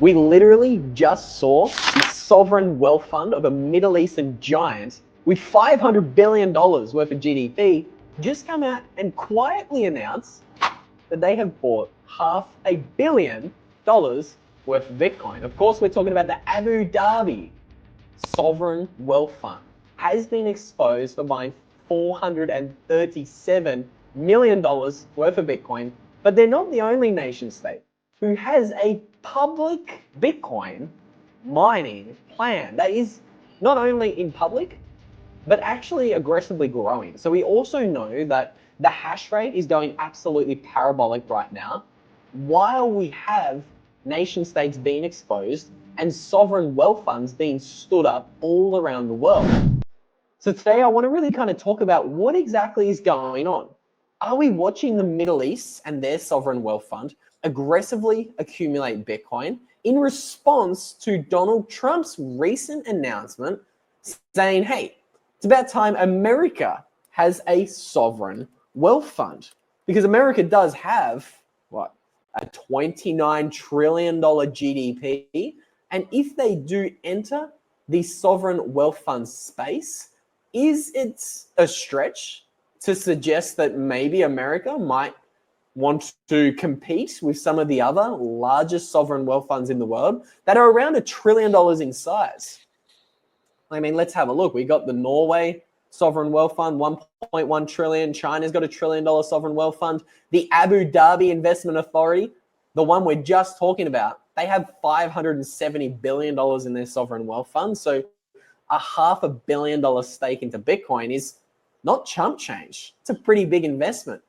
We literally just saw the sovereign wealth fund of a Middle Eastern giant with $500 billion worth of GDP just come out and quietly announce that they have bought $500 million worth of Bitcoin. Of course, we're talking about the Abu Dhabi sovereign wealth fund has been exposed for buying $437 million worth of Bitcoin, but they're not the only nation state who has a public Bitcoin mining plan that is not only in public, but actually aggressively growing. So we also know that the hash rate is going absolutely parabolic right now, while we have nation states being exposed and sovereign wealth funds being stood up all around the world. So today I want to really kind of talk about what exactly is going on. Are we watching the Middle East and their sovereign wealth fund aggressively accumulate Bitcoin in response to Donald Trump's recent announcement saying, hey, it's about time America has a sovereign wealth fund? Because America does have, what, a $29 trillion GDP. And if they do enter the sovereign wealth fund space, is it a stretch to suggest that maybe America might want to compete with some of the other largest sovereign wealth funds in the world that are around $1 trillion in size? I mean, let's have a look. We got the Norway sovereign wealth fund, 1.1 trillion. China's got $1 trillion sovereign wealth fund. The Abu Dhabi Investment Authority, the one we're just talking about, they have $570 billion in their sovereign wealth fund. So a $500 million stake into Bitcoin is not chump change. It's a pretty big investment.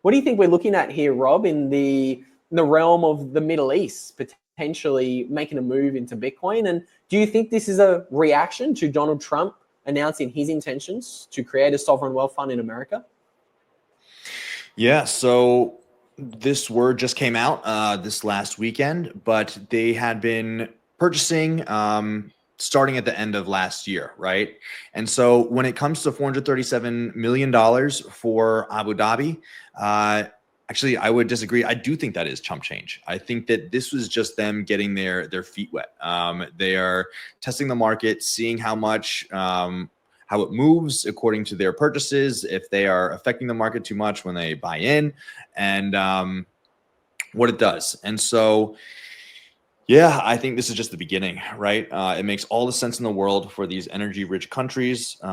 What do you think we're looking at here, Rob, in the realm of the Middle East, potentially making a move into Bitcoin? And do you think this is a reaction to Donald Trump announcing his intentions to create a sovereign wealth fund in America? Yeah, so this word just came out this last weekend, but they had been purchasing starting at the end of last year, right? And so when it comes to $437 million for Abu Dhabi, actually, I would disagree. I do think that is chump change. I think that this was just them getting their feet wet. They are testing the market, seeing how much, how it moves according to their purchases, if they are affecting the market too much when they buy in, and what it does. And so, yeah, I think this is just the beginning, right? It makes all the sense in the world for these energy-rich countries. We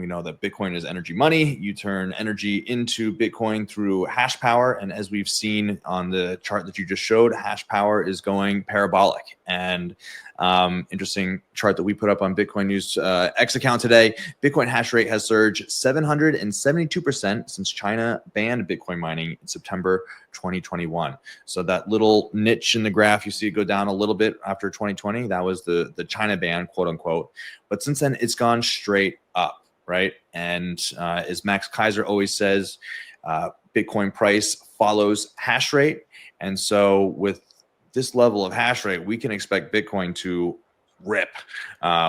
know that Bitcoin is energy money. You turn energy into Bitcoin through hash power, and as we've seen on the chart that you just showed, hash power is going parabolic. And interesting chart that we put up on Bitcoin News X account today. Bitcoin hash rate has surged 772% since China banned Bitcoin mining in September 2021. So that little niche in the graph, you see it go down a little bit after 2020. That was the China ban, quote unquote. But since then, it's gone straight up, right? And as Max Kaiser always says, Bitcoin price follows hash rate. And so with this level of hash rate, we can expect Bitcoin to rip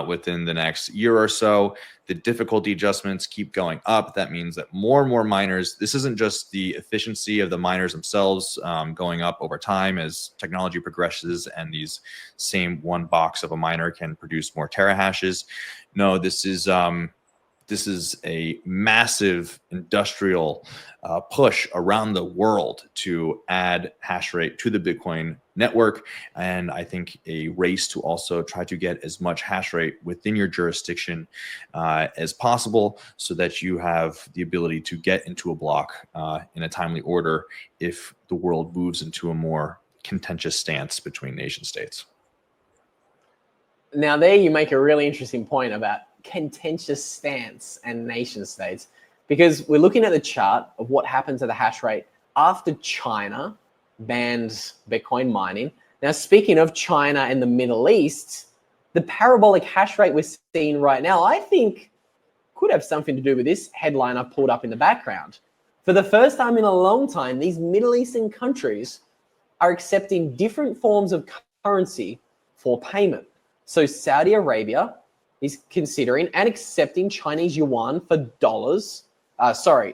within the next year or so. The difficulty adjustments keep going up. That means that more and more miners, this isn't just the efficiency of the miners themselves going up over time as technology progresses and these same one box of a miner can produce more terahashes. No, this is a massive industrial push around the world to add hash rate to the Bitcoin network. And I think a race to also try to get as much hash rate within your jurisdiction as possible so that you have the ability to get into a block in a timely order if the world moves into a more contentious stance between nation states. Now there you make a really interesting point about contentious stance and nation states, because we're looking at the chart of what happened to the hash rate after China banned Bitcoin mining. Now, speaking of China and the Middle East, the parabolic hash rate we're seeing right now, I think could have something to do with this headline I pulled up in the background. For the first time in a long time, these Middle Eastern countries are accepting different forms of currency for payment. So Saudi Arabia is considering and accepting Chinese yuan for dollars.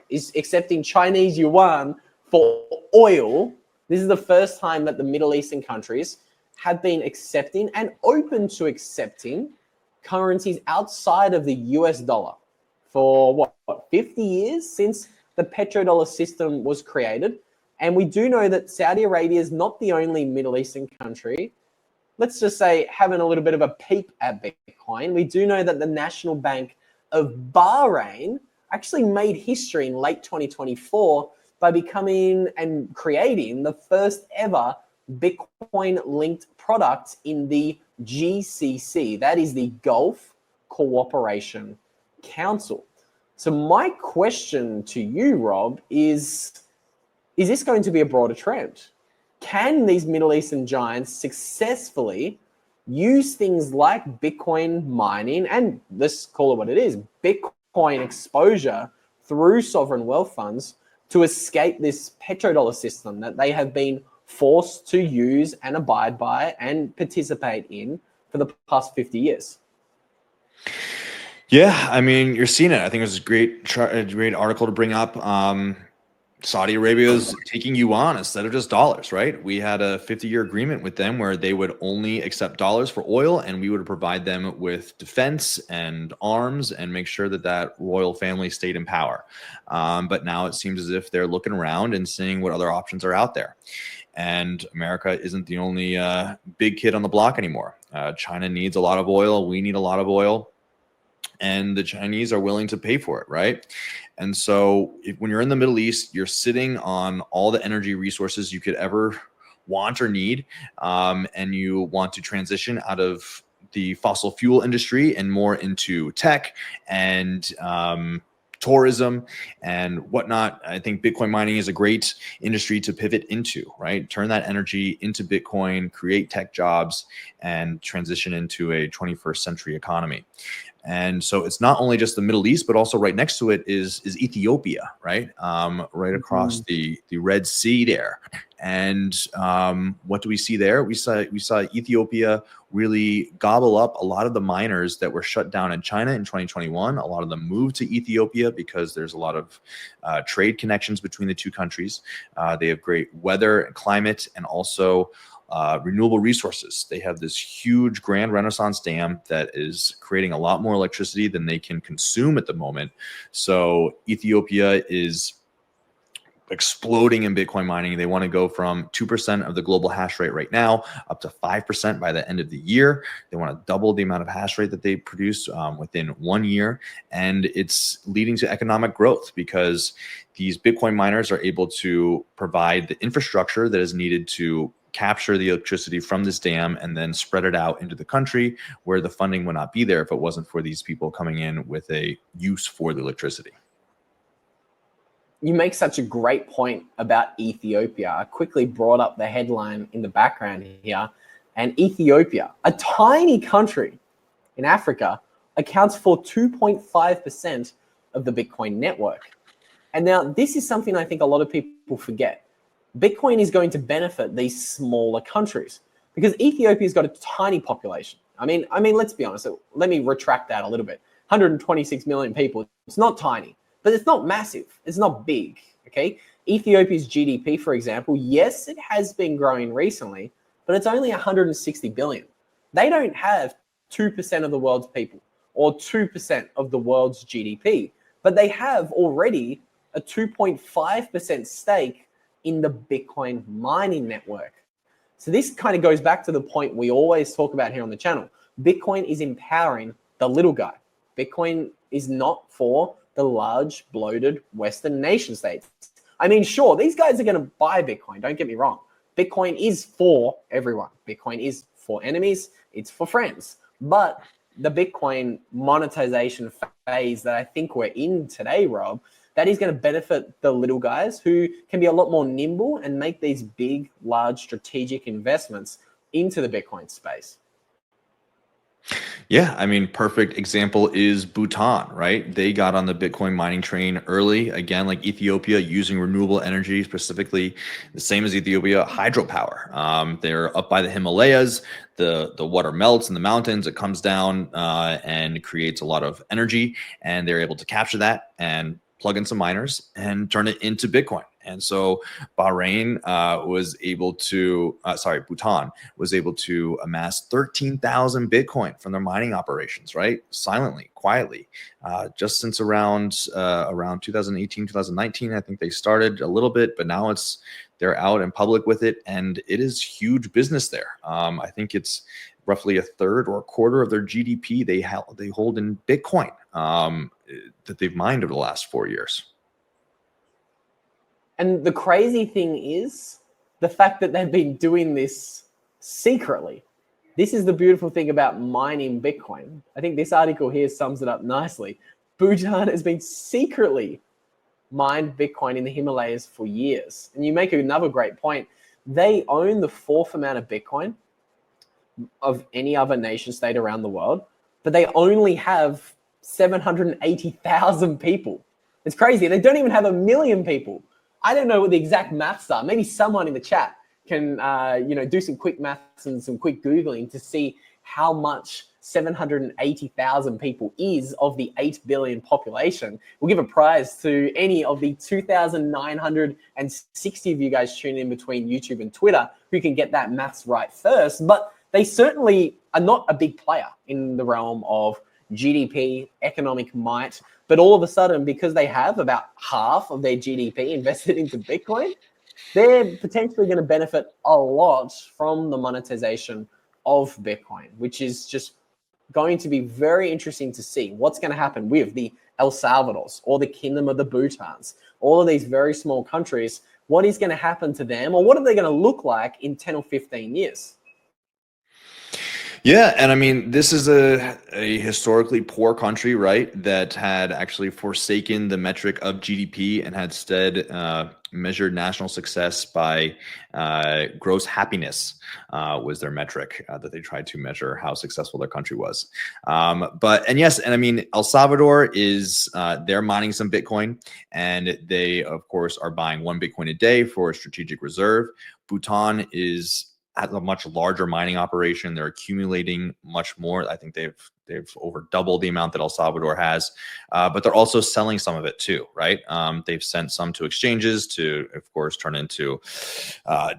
Is accepting Chinese yuan for oil. This is the first time that the Middle Eastern countries have been accepting and open to accepting currencies outside of the US dollar for what 50 years since the petrodollar system was created. And we do know that Saudi Arabia is not the only Middle Eastern country, let's just say, having a little bit of a peep at Bitcoin. We do know that the National Bank of Bahrain actually made history in late 2024 by becoming and creating the first ever Bitcoin linked product in the GCC. That is the Gulf Cooperation Council. So my question to you, Rob, is this going to be a broader trend? Can these Middle Eastern giants successfully use things like Bitcoin mining, and let's call it what it is, Bitcoin exposure through sovereign wealth funds, to escape this petrodollar system that they have been forced to use and abide by and participate in for the past 50 years? Yeah, I mean, you're seeing it. I think it was a great article to bring up. Saudi Arabia is taking yuan instead of just dollars, right? We had a 50-year agreement with them where they would only accept dollars for oil, and we would provide them with defense and arms and make sure that that royal family stayed in power. But now it seems as if they're looking around and seeing what other options are out there. And America isn't the only big kid on the block anymore. China needs a lot of oil. We need a lot of oil. And the Chinese are willing to pay for it, right? And so when you're in the Middle East, you're sitting on all the energy resources you could ever want or need, and you want to transition out of the fossil fuel industry and more into tech and tourism and whatnot. I think Bitcoin mining is a great industry to pivot into, right? Turn that energy into Bitcoin, create tech jobs, and transition into a 21st century economy. And so it's not only just the Middle East, but also right next to it is Ethiopia, right? Right across the Red Sea there. And what do we see there? We saw Ethiopia really gobble up a lot of the miners that were shut down in China in 2021. A lot of them moved to Ethiopia because there's a lot of trade connections between the two countries. They have great weather and climate, and also renewable resources. They have this huge Grand Renaissance Dam that is creating a lot more electricity than they can consume at the moment. So Ethiopia is exploding in Bitcoin mining. They want to go from 2% of the global hash rate right now up to 5% by the end of the year. They want to double the amount of hash rate that they produce within 1 year. And it's leading to economic growth because these Bitcoin miners are able to provide the infrastructure that is needed to capture the electricity from this dam and then spread it out into the country where the funding would not be there if it wasn't for these people coming in with a use for the electricity. You make such a great point about Ethiopia. I quickly brought up the headline in the background here, and Ethiopia, a tiny country in Africa, accounts for 2.5% of the Bitcoin network. And now this is something I think a lot of people forget. Bitcoin is going to benefit these smaller countries because Ethiopia's got a tiny population. I mean, let's be honest. Let me retract that a little bit. 126 million people. It's not tiny, but it's not massive. It's not big. Okay. Ethiopia's GDP, for example, yes, it has been growing recently, but it's only 160 billion. They don't have 2% of the world's people or 2% of the world's GDP, but they have already a 2.5% stake in the Bitcoin mining network. So this kind of goes back to the point we always talk about here on the channel. Bitcoin is empowering the little guy. Bitcoin is not for the large, bloated Western nation states. I mean, sure, these guys are going to buy Bitcoin. Don't get me wrong. Bitcoin is for everyone. Bitcoin is for enemies. It's for friends. But the Bitcoin monetization phase that I think we're in today, Rob, that is going to benefit the little guys who can be a lot more nimble and make these big, large strategic investments into the Bitcoin space. Yeah, I mean, perfect example is Bhutan, right? They got on the Bitcoin mining train early, again, like Ethiopia, using renewable energy, specifically the same as Ethiopia, hydropower. They're up by the Himalayas. The water melts in the mountains. It comes down and creates a lot of energy, and they're able to capture that and plug in some miners and turn it into Bitcoin. And so Bhutan was able to amass 13,000 Bitcoin from their mining operations, right? Silently, quietly, just since around 2018, 2019. I think they started a little bit, but now they're out in public with it, and it is huge business there. I think it's roughly a third or a quarter of their GDP they hold in Bitcoin that they've mined over the last 4 years. And the crazy thing is the fact that they've been doing this secretly. This is the beautiful thing about mining Bitcoin. I think this article here sums it up nicely. Bhutan has been secretly mined Bitcoin in the Himalayas for years. And you make another great point. They own the fourth amount of Bitcoin of any other nation state around the world, but they only have 780,000 people. It's crazy. They don't even have 1 million people. I don't know what the exact maths are. Maybe someone in the chat can do some quick maths and some quick Googling to see how much 780,000 people is of the 8 billion population. We'll give a prize to any of the 2,960 of you guys tuning in between YouTube and Twitter who can get that maths right first. But they certainly are not a big player in the realm of GDP, economic might, but all of a sudden, because they have about half of their GDP invested into Bitcoin, they're potentially going to benefit a lot from the monetization of Bitcoin, which is just going to be very interesting to see what's going to happen with the El Salvadors or the Kingdom of the Bhutans, all of these very small countries. What is going to happen to them, or what are they going to look like in 10 or 15 years? Yeah, and I mean, this is a historically poor country, right, that had actually forsaken the metric of GDP and had instead measured national success by gross happiness was their metric that they tried to measure how successful their country was. And I mean, El Salvador they're mining some Bitcoin, and they, of course, are buying 1 Bitcoin a day for a strategic reserve. Bhutan has a much larger mining operation. They're accumulating much more. I think they've over doubled the amount that El Salvador has, but they're also selling some of it too, right? They've sent some to exchanges to, of course, turn into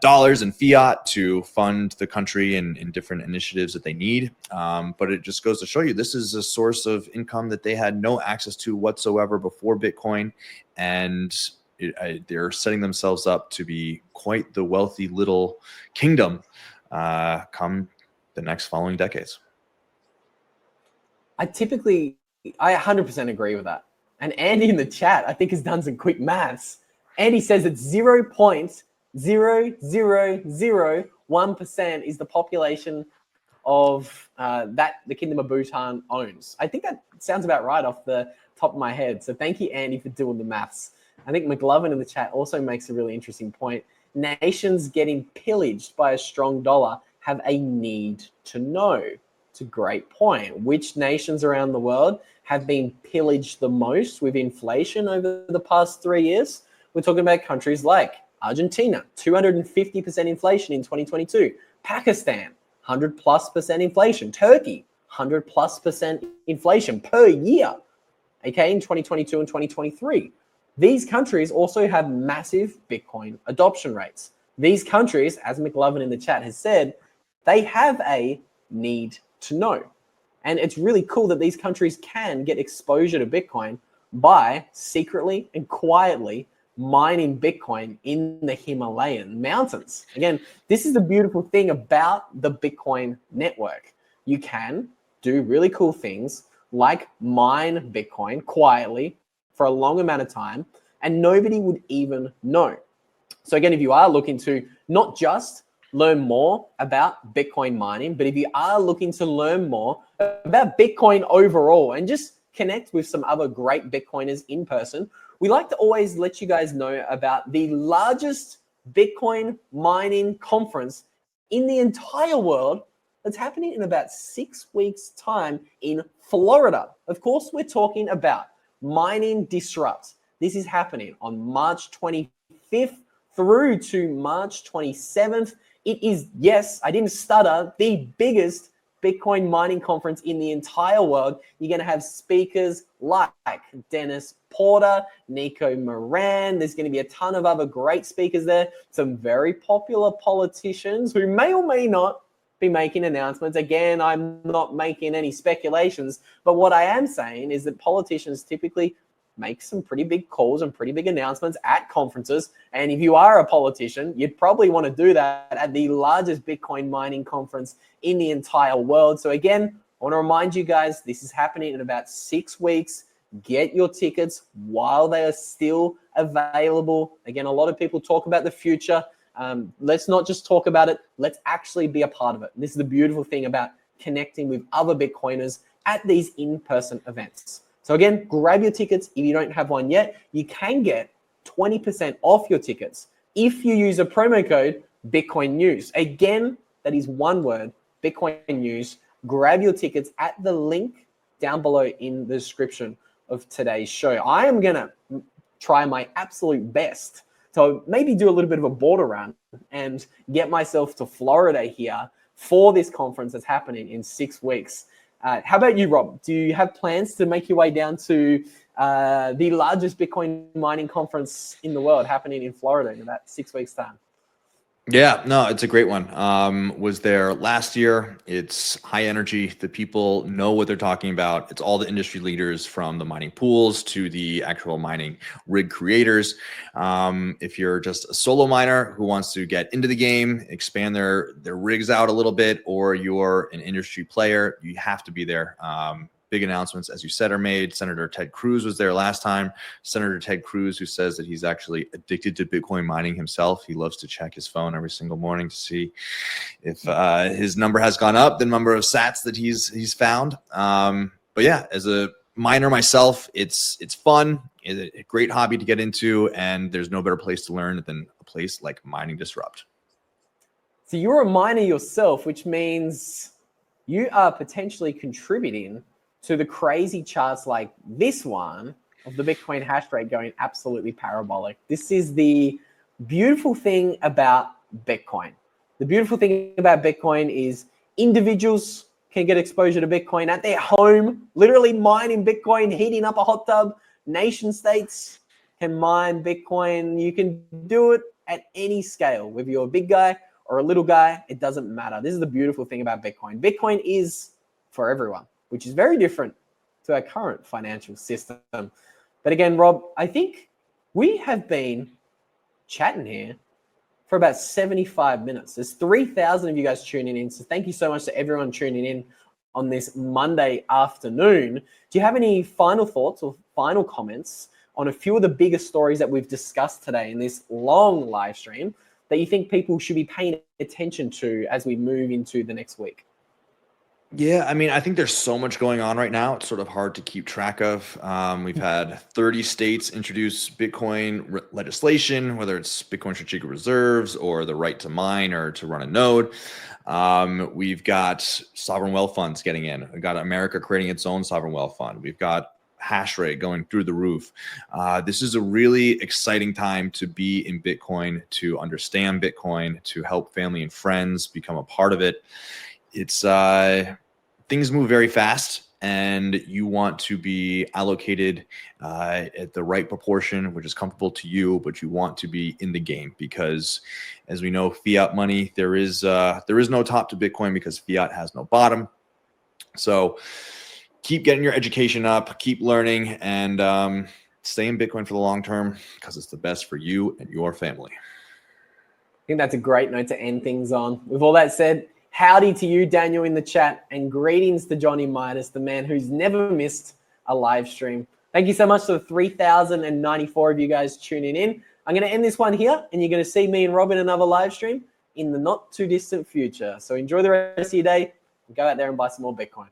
dollars and fiat to fund the country in different initiatives that they need. But it just goes to show you this is a source of income that they had no access to whatsoever before Bitcoin, and they're setting themselves up to be quite the wealthy little kingdom come the next following decades. I 100% agree with that. And Andy in the chat, I think, has done some quick maths. Andy says it's 0.0001% is the population of that the Kingdom of Bhutan owns. I think that sounds about right off the top of my head. So thank you, Andy, for doing the maths. I think McLovin in the chat also makes a really interesting point. Nations getting pillaged by a strong dollar have a need to know. It's a great point. Which nations around the world have been pillaged the most with inflation over the past 3 years? We're talking about countries like Argentina, 250% inflation in 2022. Pakistan, 100+% inflation. Turkey, 100+% inflation per year, okay, in 2022 and 2023. These countries also have massive Bitcoin adoption rates. These countries, as McLovin in the chat has said, they have a need to know. And it's really cool that these countries can get exposure to Bitcoin by secretly and quietly mining Bitcoin in the Himalayan mountains. Again, this is the beautiful thing about the Bitcoin network. You can do really cool things like mine Bitcoin quietly for a long amount of time, and nobody would even know. So again, if you are looking to not just learn more about Bitcoin mining, but if you are looking to learn more about Bitcoin overall and just connect with some other great Bitcoiners in person, we like to always let you guys know about the largest Bitcoin mining conference in the entire world that's happening in about 6 weeks' time in Florida. Of course, we're talking about Mining Disrupt. This is happening on March 25th through to March 27th. It is, yes, I didn't stutter, the biggest Bitcoin mining conference in the entire world. You're going to have speakers like Dennis Porter, Nico Moran. There's going to be a ton of other great speakers there. Some very popular politicians who may or may not be making announcements. Again, I'm not making any speculations, but what I am saying is that politicians typically make some pretty big calls and pretty big announcements at conferences. And if you are a politician, you'd probably want to do that at the largest Bitcoin mining conference in the entire world. So again, I want to remind you guys, this is happening in about 6 weeks. Get your tickets while they are still available. Again, a lot of people talk about the future. Let's not just talk about it. Let's actually be a part of it. And this is the beautiful thing about connecting with other Bitcoiners at these in-person events. So again, grab your tickets. If you don't have one yet, you can get 20% off your tickets if you use a promo code Bitcoin News. Again, that is one word, Bitcoin News. Grab your tickets at the link down below in the description of today's show. I am going to try my absolute best to maybe do a little bit of a border run and get myself to Florida here for this conference that's happening in 6 weeks. How about you, Rob? Do you have plans to make your way down to the largest Bitcoin mining conference in the world happening in Florida in about 6 weeks' time? Yeah, no, it's a great one. Was there last year. It's high energy. The people know what they're talking about. It's all the industry leaders from the mining pools to the actual mining rig creators. If you're just a solo miner who wants to get into the game, expand their rigs out a little bit, or you're an industry player, you have to be there. Big announcements, as you said, are made. Senator Ted Cruz was there last time. Senator Ted Cruz, who says that he's actually addicted to Bitcoin mining himself. He loves to check his phone every single morning to see if his number has gone up, the number of sats that he's found. But yeah, as a miner myself, it's fun. It's a great hobby to get into, and there's no better place to learn than a place like Mining Disrupt. So you're a miner yourself, which means you are potentially contributing to the crazy charts like this one of the Bitcoin hash rate going absolutely parabolic. This is the beautiful thing about Bitcoin. The beautiful thing about Bitcoin is individuals can get exposure to Bitcoin at their home, literally mining Bitcoin, heating up a hot tub. Nation states can mine Bitcoin. You can do it at any scale, whether you're a big guy or a little guy, it doesn't matter. This is the beautiful thing about Bitcoin. Bitcoin is for everyone, which is very different to our current financial system. But again, Rob, I think we have been chatting here for about 75 minutes. There's 3,000 of you guys tuning in. So thank you so much to everyone tuning in on this Monday afternoon. Do you have any final thoughts or final comments on a few of the biggest stories that we've discussed today in this long live stream that you think people should be paying attention to as we move into the next week? Yeah, I mean, I think there's so much going on right now. It's sort of hard to keep track of. We've had 30 states introduce Bitcoin legislation, whether it's Bitcoin strategic reserves or the right to mine or to run a node. We've got sovereign wealth funds getting in. We've got America creating its own sovereign wealth fund. We've got hash rate going through the roof. This is a really exciting time to be in Bitcoin, to understand Bitcoin, to help family and friends become a part of it. It's things move very fast, and you want to be allocated at the right proportion, which is comfortable to you, but you want to be in the game because, as we know, fiat money, there is no top to Bitcoin because fiat has no bottom. So keep getting your education up, keep learning, and stay in Bitcoin for the long term because it's the best for you and your family. I think that's a great note to end things on. With all that said, howdy to you, Daniel, in the chat, and greetings to Johnny Midas, the man who's never missed a live stream. Thank you so much to the 3,094 of you guys tuning in. I'm going to end this one here, and you're going to see me and Rob in another live stream in the not too distant future. So enjoy the rest of your day and go out there and buy some more Bitcoin.